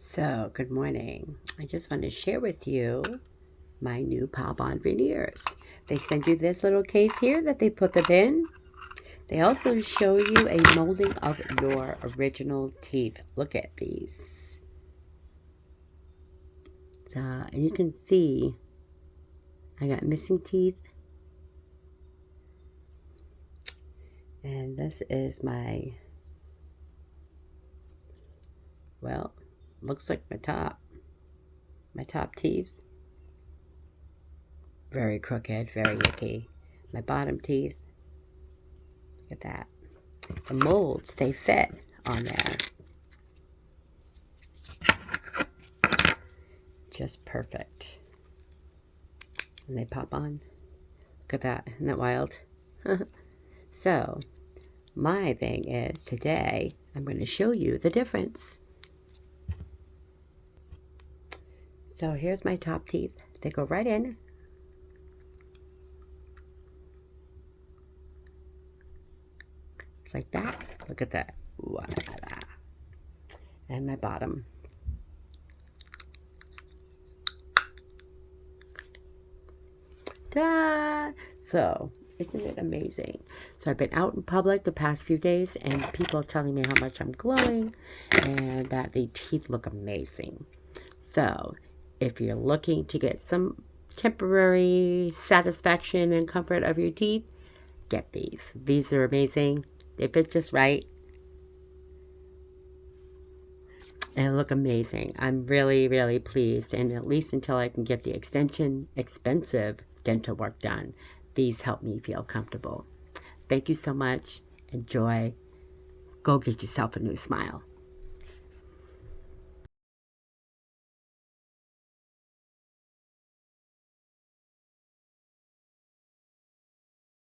So, good morning. I just want to share with you my new pop-on veneers. They send you this little case here that they put them in. They also show you a molding of your original teeth. Look at these. So, you can see I got missing teeth. And this is my, well, looks like my top teeth. Very crooked, very icky. My bottom teeth. Look at that. The molds, they fit on there. Just perfect. And they pop on. Look at that. Isn't that wild? So, my thing is today, I'm going to show you the difference. So, here's my top teeth. They go right in. Just like that. Look at that. Voila. And my bottom. Ta! So, isn't it amazing? So I've been out in public the past few days and people are telling me how much I'm glowing and that the teeth look amazing. So if you're looking to get some temporary satisfaction and comfort of your teeth, get these. These are amazing. They fit just right. They look amazing. I'm really, really pleased. And at least until I can get the expensive dental work done, these help me feel comfortable. Thank you so much. Enjoy. Go get yourself a new smile.